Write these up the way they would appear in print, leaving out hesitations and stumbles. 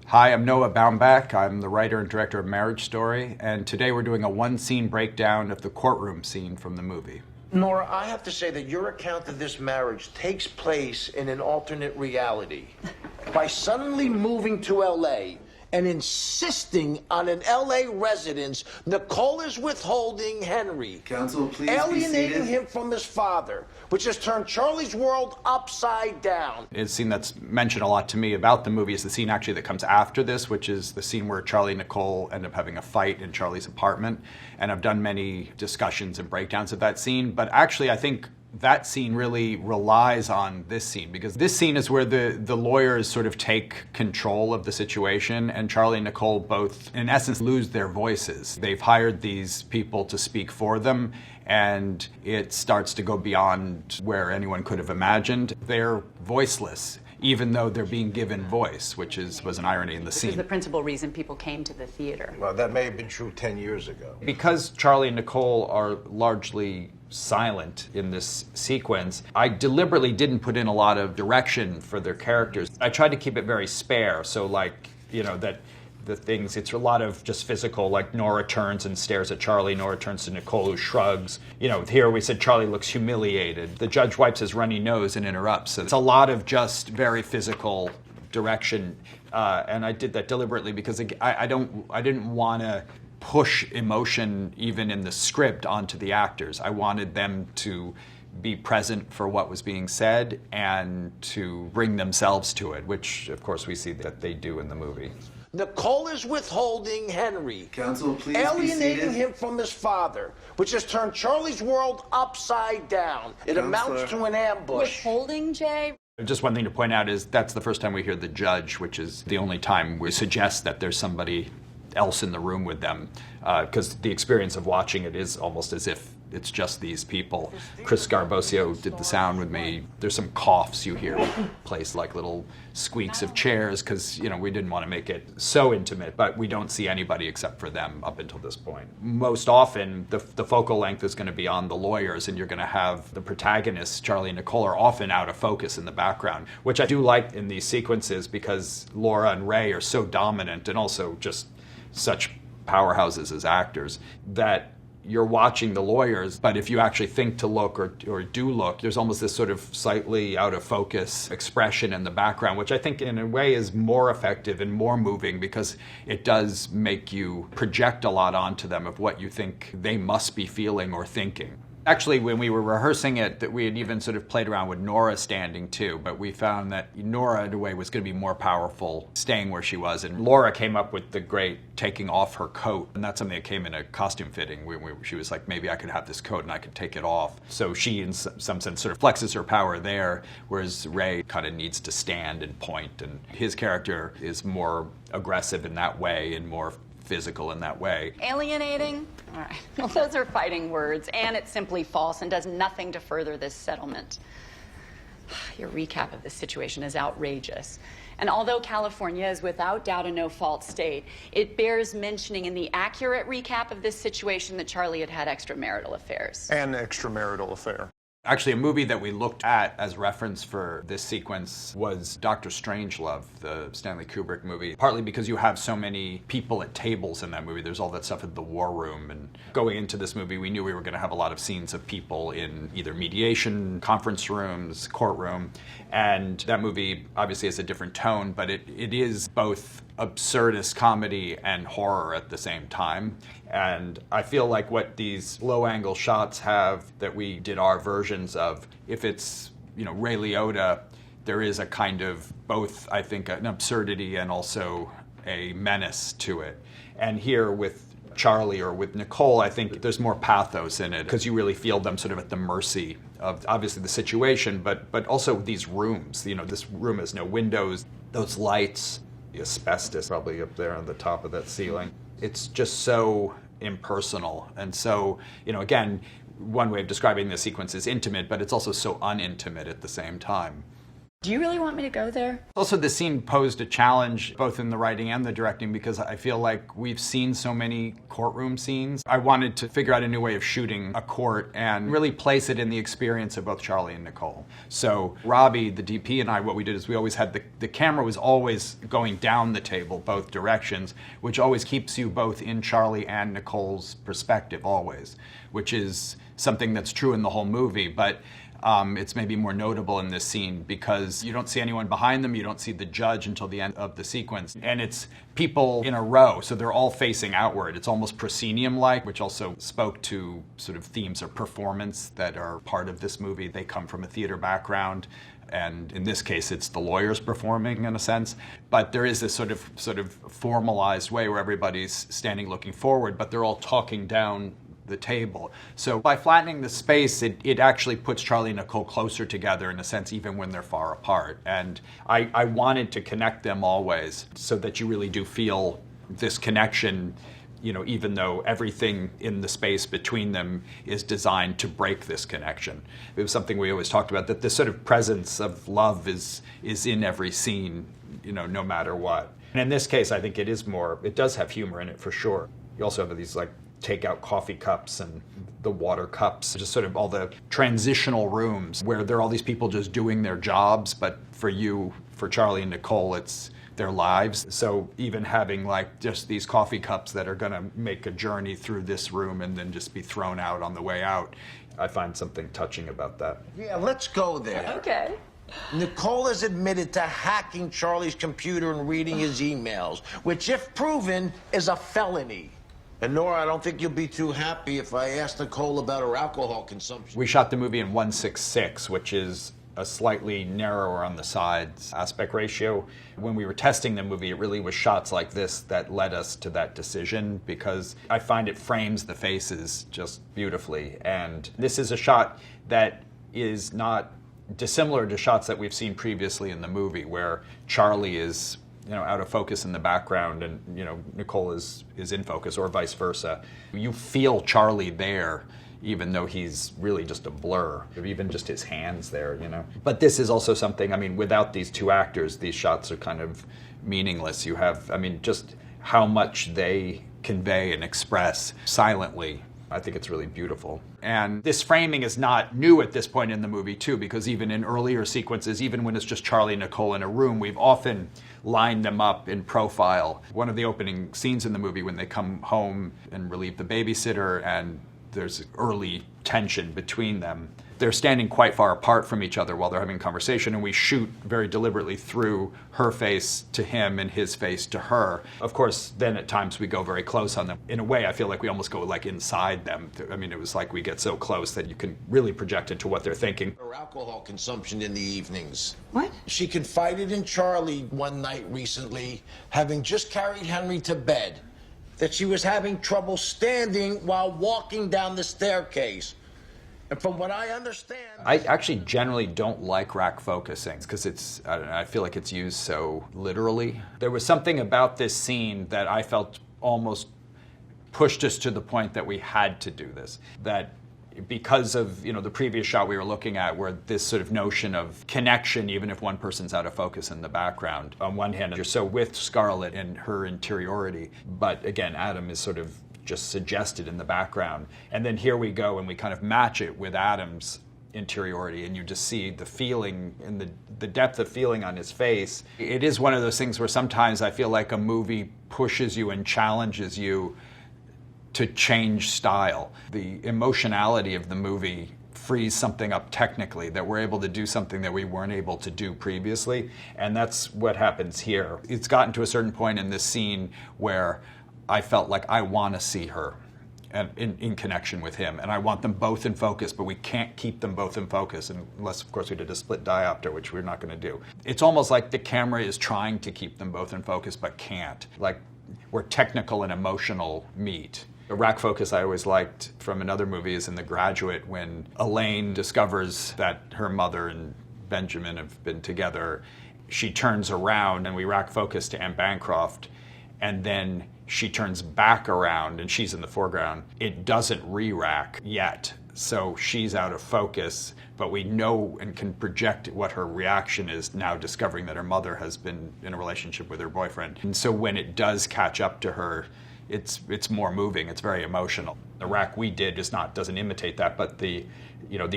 Hi, I'm Noah Baumbach. I'm the writer and director of Marriage Story, and today we're doing a one-scene breakdown of the courtroom scene from the movie. Nora, I have to say that your account of this marriage takes place in an alternate reality. By suddenly moving to L.A. and insisting on an L.A. residence, Nicole is withholding Henry. Counsel, please alienating him from his father, which has turned Charlie's world upside down. A scene that's mentioned a lot to me about the movie is the scene actually that comes after this, which is the scene where Charlie and Nicole end up having a fight in Charlie's apartment. And I've done many discussions and breakdowns of that scene, but actually I think that scene really relies on this scene, because this scene is where the lawyers sort of take control of the situation, and Charlie and Nicole both, in essence, lose their voices. They've hired these people to speak for them, and it starts to go beyond where anyone could have imagined. They're voiceless, even though they're being given voice, which was an irony in the scene. This is the principal reason people came to the theater. Well, that may have been true 10 years ago. Because Charlie and Nicole are largely silent in this sequence, I deliberately didn't put in a lot of direction for their characters. I tried to keep it very spare, so like, you know, that the things, it's a lot of just physical, like Nora turns and stares at Charlie, Nora turns to Nicole, who shrugs. You know, here we said Charlie looks humiliated. The judge wipes his runny nose and interrupts. So it's a lot of just very physical direction, and I did that deliberately because I didn't want to push emotion even in the script onto the actors. I wanted them to be present for what was being said and to bring themselves to it, which of course we see that they do in the movie. Nicole is withholding Henry. Counsel, please alienating him from his father, which has turned Charlie's world upside down. It amounts to an ambush. Withholding, Jay? Just one thing to point out is that's the first time we hear the judge, which is the only time we suggest that there's somebody else in the room with them, because the experience of watching it is almost as if it's just these people. Chris Garbosio did the sound with me. There's some coughs you hear placed like little squeaks of chairs, because, you know, we didn't want to make it so intimate, but we don't see anybody except for them up until this point. Most often the focal length is going to be on the lawyers, and you're going to have the protagonists, Charlie and Nicole, are often out of focus in the background, which I do like in these sequences because Laura and Ray are so dominant and also just such powerhouses as actors that you're watching the lawyers, but if you actually think to look or do look, there's almost this sort of slightly out of focus expression in the background, which I think in a way is more effective and more moving because it does make you project a lot onto them of what you think they must be feeling or thinking. Actually, when we were rehearsing it, that we had even sort of played around with Nora standing too, but we found that Nora, in a way, was going to be more powerful staying where she was. And Laura came up with the great taking off her coat, and that's something that came in a costume fitting. She was like, maybe I could have this coat and I could take it off. So she, in some sense, sort of flexes her power there, whereas Ray kind of needs to stand and point, and his character is more aggressive in that way and more physical in that way. Alienating? All right. Well, those are fighting words, and it's simply false and does nothing to further this settlement. Your recap of this situation is outrageous. And although California is without doubt a no-fault state, it bears mentioning in the accurate recap of this situation that Charlie had had extramarital affairs. An extramarital affair. Actually, a movie that we looked at as reference for this sequence was Dr. Strangelove, the Stanley Kubrick movie, partly because you have so many people at tables in that movie. There's all that stuff at the war room. And going into this movie, we knew we were going to have a lot of scenes of people in either mediation, conference rooms, courtroom. And that movie obviously has a different tone, but it is both absurdist comedy and horror at the same time. And I feel like what these low-angle shots have that we did our versions of, if it's, you know, Ray Liotta, there is a kind of both, I think, an absurdity and also a menace to it. And here with Charlie or with Nicole, I think there's more pathos in it because you really feel them sort of at the mercy of obviously the situation, but also these rooms. You know, this room has no windows, those lights, the asbestos probably up there on the top of that ceiling. It's just so impersonal. And so, you know, again, one way of describing this sequence is intimate, but it's also so unintimate at the same time. Do you really want me to go there? Also, the scene posed a challenge, both in the writing and the directing, because I feel like we've seen so many courtroom scenes. I wanted to figure out a new way of shooting a court and really place it in the experience of both Charlie and Nicole. So Robbie, the DP, and I, what we did is we always had the camera was always going down the table, both directions, which always keeps you both in Charlie and Nicole's perspective, always, which is something that's true in the whole movie. But it's maybe more notable in this scene because you don't see anyone behind them, you don't see the judge until the end of the sequence. And it's people in a row, so they're all facing outward. It's almost proscenium-like, which also spoke to sort of themes of performance that are part of this movie. They come from a theater background, and in this case it's the lawyers performing in a sense. But there is this sort of formalized way where everybody's standing looking forward, but they're all talking down the table. So by flattening the space, it actually puts Charlie and Nicole closer together in a sense, even when they're far apart. And I wanted to connect them always so that you really do feel this connection, you know, even though everything in the space between them is designed to break this connection. It was something we always talked about, that this sort of presence of love is in every scene, you know, no matter what. And in this case, I think it does have humor in it for sure. You also have these like take-out coffee cups and the water cups, just sort of all the transitional rooms where there are all these people just doing their jobs, but for Charlie and Nicole, it's their lives. So even having like just these coffee cups that are gonna make a journey through this room and then just be thrown out on the way out, I find something touching about that. Yeah, let's go there. Okay. Nicole has admitted to hacking Charlie's computer and reading his emails, which, if proven, is a felony. And Nora, I don't think you'll be too happy if I ask Nicole about her alcohol consumption. We shot the movie in 1:6:6, which is a slightly narrower on the sides aspect ratio. When we were testing the movie, it really was shots like this that led us to that decision, because I find it frames the faces just beautifully. And this is a shot that is not dissimilar to shots that we've seen previously in the movie, where Charlie is, you know, out of focus in the background and, you know, Nicole is in focus, or vice versa. You feel Charlie there, even though he's really just a blur, or even just his hands there, you know. But this is also something, I mean, without these two actors, these shots are kind of meaningless. You have, I mean, just how much they convey and express silently. I think it's really beautiful. And this framing is not new at this point in the movie, too, because even in earlier sequences, even when it's just Charlie and Nicole in a room, we've often lined them up in profile. One of the opening scenes in the movie, when they come home and relieve the babysitter and there's early tension between them, they're standing quite far apart from each other while they're having a conversation, and we shoot very deliberately through her face to him and his face to her. Of course, then at times we go very close on them. In a way, I feel like we almost go like inside them. I mean, it was like we get so close that you can really project into what they're thinking. Her alcohol consumption in the evenings. What? She confided in Charlie one night recently, having just carried Henry to bed, that she was having trouble standing while walking down the staircase. And from what I understand... I actually generally don't like rack focusing because it's, I don't know, I feel like it's used so literally. There was something about this scene that I felt almost pushed us to the point that we had to do this. That because of, you know, the previous shot we were looking at, where this sort of notion of connection, even if one person's out of focus in the background. On one hand, you're so with Scarlett and her interiority, but again, Adam is sort of just suggested in the background. And then here we go and we kind of match it with Adam's interiority, and you just see the feeling and the depth of feeling on his face. It is one of those things where sometimes I feel like a movie pushes you and challenges you to change style. The emotionality of the movie frees something up technically, that we're able to do something that we weren't able to do previously, and that's what happens here. It's gotten to a certain point in this scene where I felt like I want to see her and in connection with him, and I want them both in focus, but we can't keep them both in focus unless, of course, we did a split diopter, which we're not going to do. It's almost like the camera is trying to keep them both in focus, but can't. Like, where technical and emotional meet. The rack focus I always liked from another movie is in The Graduate, when Elaine discovers that her mother and Benjamin have been together. She turns around and we rack focus to Anne Bancroft, and then she turns back around and she's in the foreground. It doesn't re-rack yet. So she's out of focus, but we know and can project what her reaction is now discovering that her mother has been in a relationship with her boyfriend. And so when it does catch up to her, it's more moving, it's very emotional. The rack we did doesn't imitate that, but the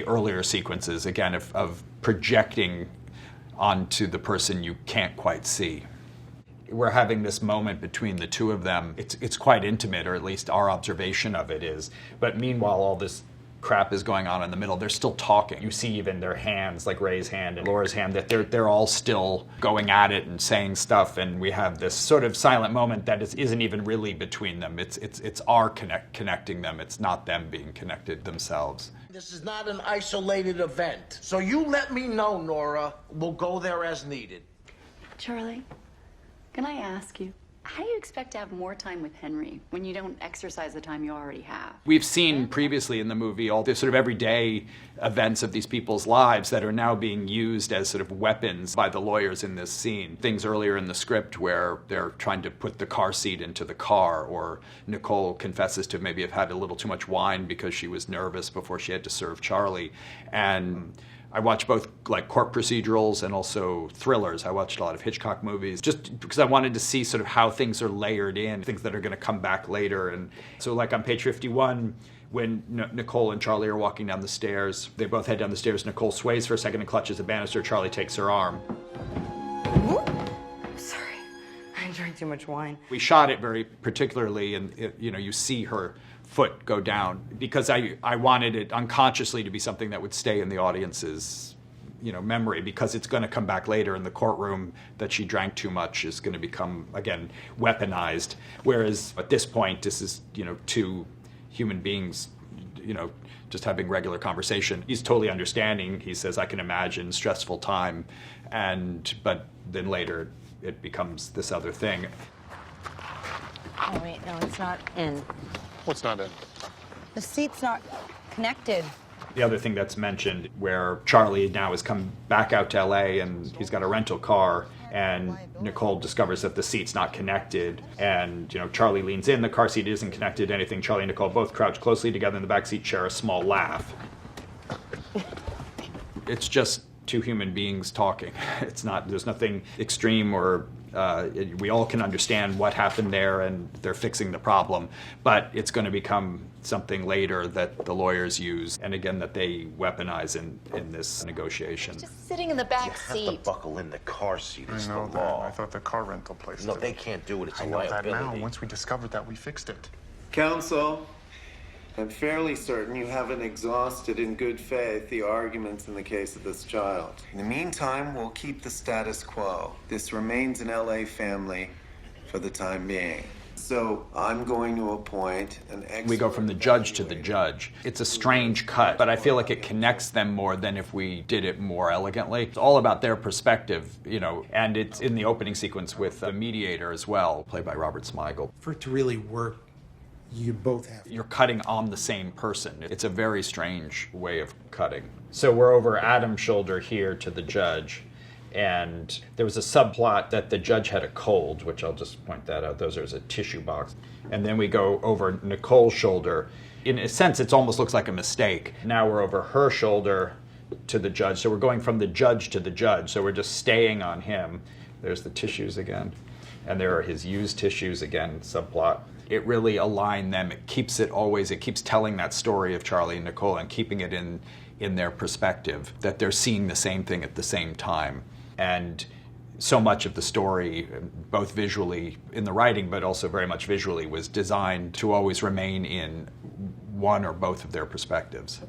earlier sequences, again, of projecting onto the person you can't quite see. We're having this moment between the two of them. It's quite intimate, or at least our observation of it is. But meanwhile, all this crap is going on in the middle. They're still talking. You see even their hands, like Ray's hand and Laura's hand, that they're all still going at it and saying stuff. And we have this sort of silent moment that isn't even really between them. It's our connecting them. It's not them being connected themselves. This is not an isolated event. So you let me know, Nora. We'll go there as needed. Charlie, can I ask you, how do you expect to have more time with Henry when you don't exercise the time you already have? We've seen previously in the movie all the sort of everyday events of these people's lives that are now being used as sort of weapons by the lawyers in this scene. Things earlier in the script where they're trying to put the car seat into the car, or Nicole confesses to maybe have had a little too much wine because she was nervous before she had to serve Charlie. And I watch both like court procedurals and also thrillers. I watched a lot of Hitchcock movies just because I wanted to see sort of how things are layered in, things that are going to come back later. And so like on page 51, when Nicole and Charlie are walking down the stairs, they both head down the stairs. Nicole sways for a second and clutches the banister. Charlie takes her arm. Sorry, I drank too much wine. We shot it very particularly, and you see her foot go down because I wanted it unconsciously to be something that would stay in the audience's memory, because it's going to come back later in the courtroom that she drank too much is going to become, again, weaponized. Whereas at this point, this is two human beings just having regular conversation. He's totally understanding. He says, I can imagine stressful time, but then later it becomes this other thing. Oh wait, no, it's not in. What's not in? The seat's not connected. The other thing that's mentioned, where Charlie now has come back out to LA and he's got a rental car, and Nicole discovers that the seat's not connected, and Charlie leans in, the car seat isn't connected to anything. Charlie and Nicole both crouch closely together in the back seat, share a small laugh. It's just two human beings talking. There's nothing extreme, or we all can understand what happened there and they're fixing the problem, but it's going to become something later that the lawyers use, and again that they weaponize in this negotiation. Just sitting in the back You have seat. to buckle in the car seat. It's the I know that. law. I thought the car rental place No, did they it. can't do it. It's a I know that liability. now. Once we discovered that, we fixed it. Counsel, I'm fairly certain you haven't exhausted in good faith the arguments in the case of this child. In the meantime, we'll keep the status quo. This remains an LA family for the time being. So I'm going to appoint an expert. We go from the judge to the judge. It's a strange cut, but I feel like it connects them more than if we did it more elegantly. It's all about their perspective, and it's in the opening sequence with the mediator as well, played by Robert Smigel. For it to really work, you both have to. You're cutting on the same person. It's a very strange way of cutting. So we're over Adam's shoulder here to the judge, and there was a subplot that the judge had a cold, which I'll just point that out. There's a tissue box. And then we go over Nicole's shoulder. In a sense, it almost looks like a mistake. Now we're over her shoulder to the judge. So we're going from the judge to the judge. So we're just staying on him. There's the tissues again. And there are his used tissues again, subplot. It really aligned them. It keeps telling that story of Charlie and Nicole and keeping it in their perspective, that they're seeing the same thing at the same time. And so much of the story, both visually in the writing, but also very much visually, was designed to always remain in one or both of their perspectives.